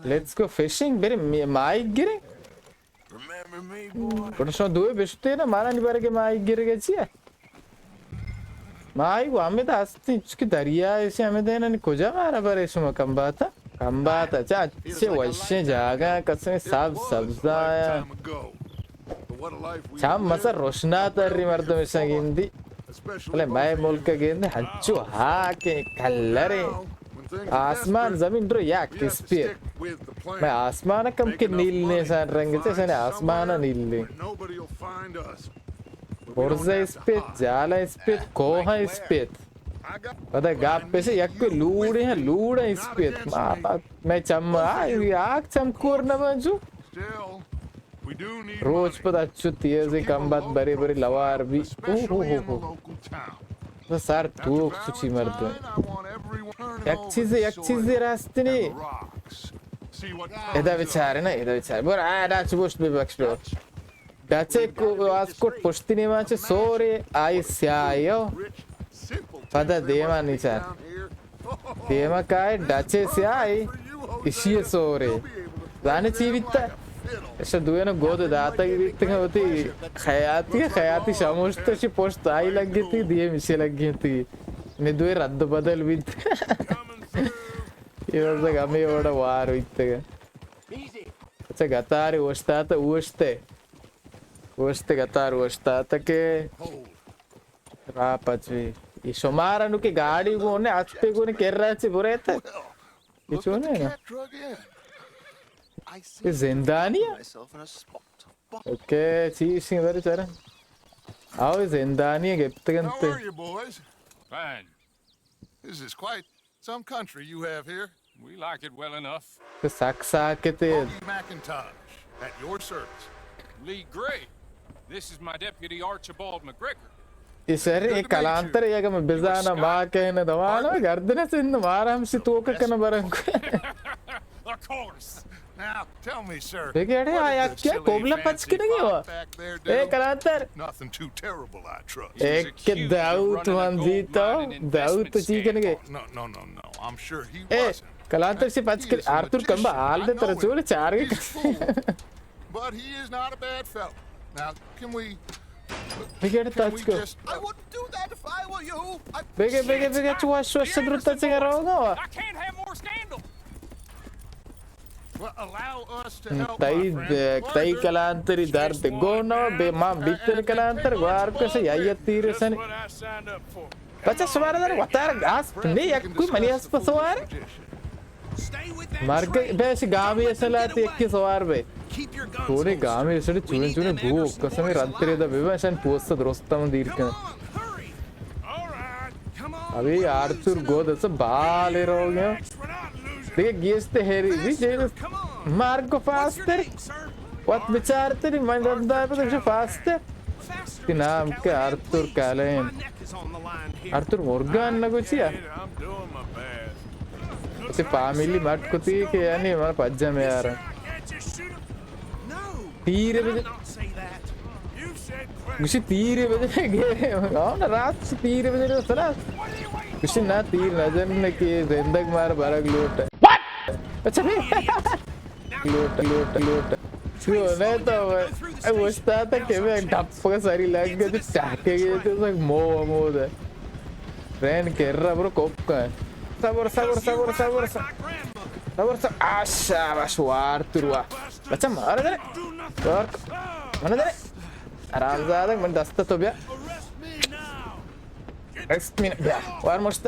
Let's go fishing. Bere mic gire. Remember me, boy? Production due beshte na mara ni bare ke mic gire gachi hai. Mic wo hame ta asti iski dariya aise hame dena ni koja mara bare isma kambata cha अच्छे वैसे जागा कसम साफ सब्ज़ा चाम मसा रोशना तर्री मर्द में संगींदी अले मैं मुल्क के गेंदे हच्चू हाँ के कल्लरे आसमान ज़मीन रो याक किस्पीर मैं आसमान कम के नील ने सान रंग से सने आसमान नील ने बोर्ज़ा इस्पीर जाला इस्पीर कोहा इस्पीर पता है गाप पे से यक पे लूड़े हैं लूड़ा इस्पीर मैं चम्मा आग चमकोर न बंजू रोज पता चुती है जी कम बात बड़े बड़े लवार भी हो तो सार तू सुची मर्द एक चीज़ रास्ते नहीं इधर बेचारे बोल आया चुबोस्ट भी बख्श लो डाचे को आज कोट पुष्टि नहीं माचे सोरे आई स्यायो पता देमा नहीं चार देमा काय डाचे स्याई इसी सोरे जाने चीविता ऐसा दुए ना गोद दाता की दिखते हैं होती खयाती शामोश तो शी पोस्ट आई लग गई थी दिए मिशे लग गई थी ने दुए रद्द बदल भी ये वैसे कमी बड़ा वार इतने का अच्छा गतारी वोस्ते गतार वोस्ता के रापची ये शुमारा नुके गाड़ी को ने आज पे को ने कर रहा है ची बुरे थे ये चोने ना ये ज़िंदानिया ओके चीज़ नहीं बड़े चरण आओ ये ज़िंदानिया गिफ्ट करते Fine. This is quite some country you have here. We like it well enough. तो सक्सा के ते McIntosh, at your service. Lee Gray. This is my deputy Archibald McGregor. इस अरे एक कलांतर या कि मैं बिज़ाना माँ के न दवाना गर्दने से इन मारा हम सितोक के न बरंग Of course. Now tell me, sir. देखिए अरे आया क्या कोबला पच के नहीं हुआ एक कलांतर Nothing too terrible, I trust. एक के दाऊद मंजीता दाऊद तो चीज़ करने गए No. I'm sure he A wasn't. कलांतर से पच के आर्तुर कंबा आल दे तरह चोले चार के But he is not a bad fellow. Now, can we देखिए अरे टच को I wouldn't do that if I were you. बेगे चुवा शोष द्रुत से कर रहा होगा I can't have more scandal. Well, allow us to help. तई कलांतरी दर्द गोना बे मां बितर कलांतर वार को से याय तीर सन What I signed up for. बच्चा सवार दर वतार गास ने एक कोई मनियास पर सवार मार्ग बेस गांव में सलाती एक के सवार बे थोड़े गांव में ऐसे चुने भू कसम रात्रि दा बेवसन पोस्ट दोस्तम दीर के अभी आर्चर गोद से बाले रोगे देखिए गेस्ते हेरी भी मार्ग को फास्टर what बेचारते नहीं मन रद्दा है पर तो फास्टर कि नाम के आर्चर कालेन आर्चर मोर्गन ना कुछ या उसे फैमिली मत कुती के यानी हमारा पज्जा में यार तीरे बजे कुछ तीरे बजे गए ना रात से तीरे बजे तो सुना कुछ ना तीर नजर न कि जिंदगी मार बारह लूट अच्छा नहीं लूट सुने तो वो स्टार्ट के मैं डप्पा का सारी लग गई तो चाके गए तो सब मो दे फ्रेंड कर रहा ब्रो कोप का sabar आशा बस वार तुरवा बच्चा मार दे और mana deh आराम ज़्यादा मन दस्ता तो बिया next minute बिया वार मस्त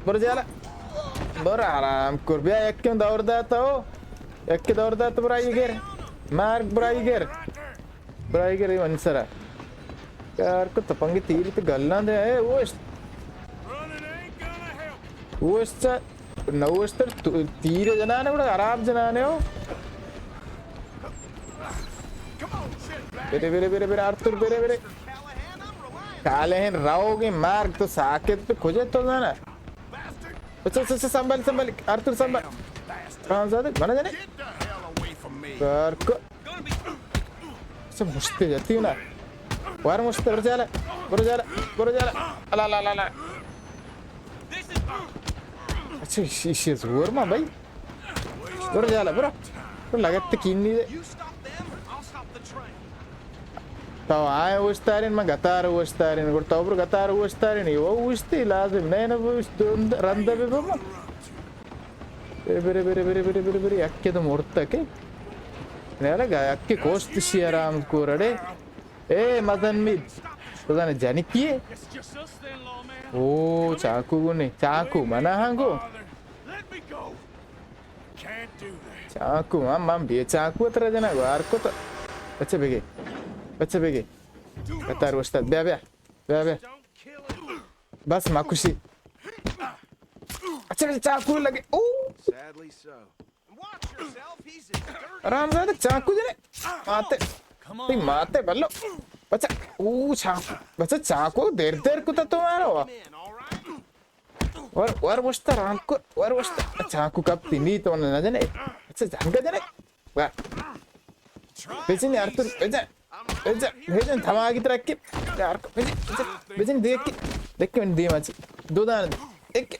बरजाला बर आराम कर बिया एक क्यों दौड़ दाता हो एक के दौड़ दाता ब्राइगर मार्क ब्राइगर ये मनसरा यार को तपंगी तीर तो गलना दे वो इससे नवस्तर तीरे जनाने बड़ा आराम जनाने हो बेरे आर्तुर बेरे काले हैं राओगे मार्ग तो साकेत पे खोजे तो जाना अच्छा संभाल आर्तुर संभाल कहाँ ज़्यादा बना जाने कर को सब मुश्ते जाती हूँ ना वार मुश्ते बरो जाला अला अच्छा शीशे जोर में भाई bro जाला bro लगत किन्नी tahu आए उस्तारिन मैं गतार उस्तारिन गुड़ tahu bro गतार उस्तारिन ये वो उस्ती लाज़िम नहीं ना वो रंदा भी बम्मा बेरे यक्के तो मोड़ता के नहीं लगा यक्के कोस्ट शियाराम को रड़े मदन मिद तो जाने जानी किए ओ चाकू को नहीं चाकू मना हांगो चाकू माम भी चाकू तरह जना वार को तो अच्छा बेगे कतार वस्ता ब्या बस माकुशी अच्छा चाकू लगे ओ आराम से चाकू जने माते बल्लो बच्चा ओ चाकू बच्चा चाकू देर को तो मारो और वस्ता राम को और वस्ता चाकू कब तिनी तो ना जने अच्छा जानका जने वाह बेचने यार तो बेचने धमाकी तरह के यार बेचने देख के मैंने दिया माची दो दान एक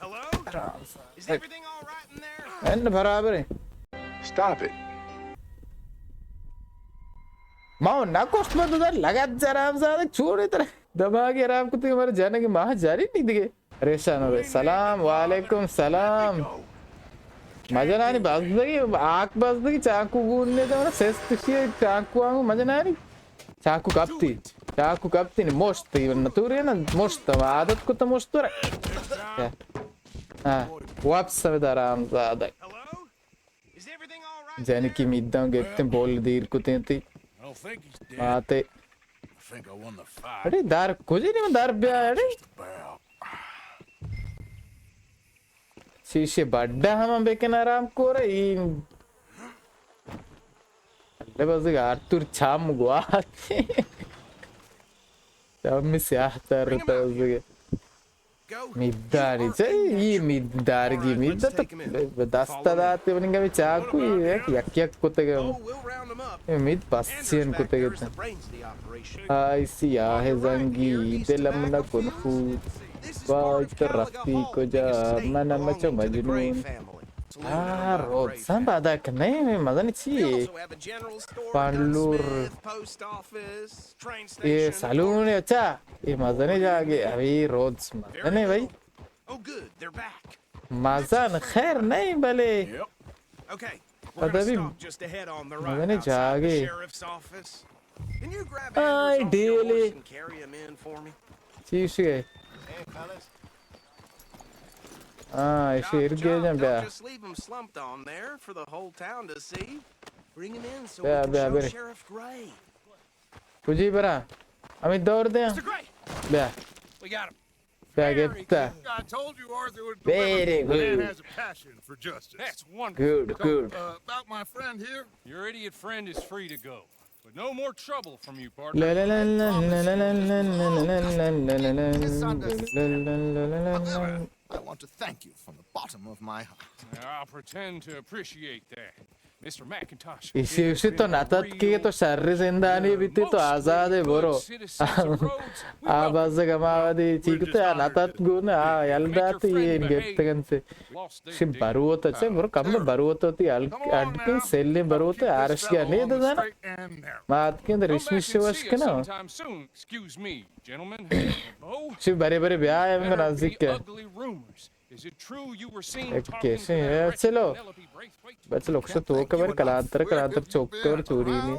एंड बराबर है Stop it. माँ ना कोस्ट में तो लगा जरा हम ज़्यादा छोड़ इतना दबागे आराम को तो हमारे जाने की माँ जारी नहीं दिखे रेशान हो गए सलाम वालेकुम सलाम मजा ना नहीं बात दगी आँख बात दगी चाकू गूंदने तो ना सेस्ट किए चाकू आँगू मजा ना नहीं चाकू कपती नहीं मोस्ट ही नतूरी है ना मोस्ट आदत को तो मोस्ट तो रहा हाँ वापस समय आराम ज़्यादा जाने की मिद्दां गेत्ते बोल दीर को तेंती आते अरे दार कुछ नहीं मैं दार ब्याह अरे शीशे बड्डा हम बेकन आराम को रही अल्ले बस आर्तुर छाम गुआते जब मैं स्याह तर रहता उसके मिद्दारी चाहिए मिद्दार की मिद्दा तो दस्ता दाते बनेंगे भी चाकू ये यक कुत्ते के मिद पासियन कुत्ते के ऐसी आहे जंगी दिलम न कुनफू वाइट रफ्ती को जा मना मचो मजनून रोड संबादा नहीं मजा नहीं चाहिए पांडुर ये सलून है अच्छा ये मजा नहीं जागे अभी रोड मजा नहीं भाई मजा खैर नहीं भले अभी मजा नहीं जागे आई डेली चीज़ है ऐसे इर्गे जम ब्या तुझी बरा अमित दौड़ दे ब्या गेट्टा very good good about my friend here, your idiot friend is free to go. But no more trouble from you, partner. I want to thank you from the bottom of my heart. I'll pretend to appreciate that. Mr. McIntosh. इसी तो नातात के तो शर्री जिंदानी बीती तो आज़ाद है बोरो आवाज़ गमावदी चीकते आ नातात गुना यल्दाती ये इनके से शिम बरुवत अच्छे बोरो कम में बरुवत होती अड़के सेल्ले बरुवत आरश क्या नहीं तो जाना मात के अंदर रिश्मी शिवश के ना शिव बरे बरे ब्याह है मेरा नाज़िक क्या कैसे है चलो बच्चे लोग से तो कबर कलांतर चौक कबर चोरी नहीं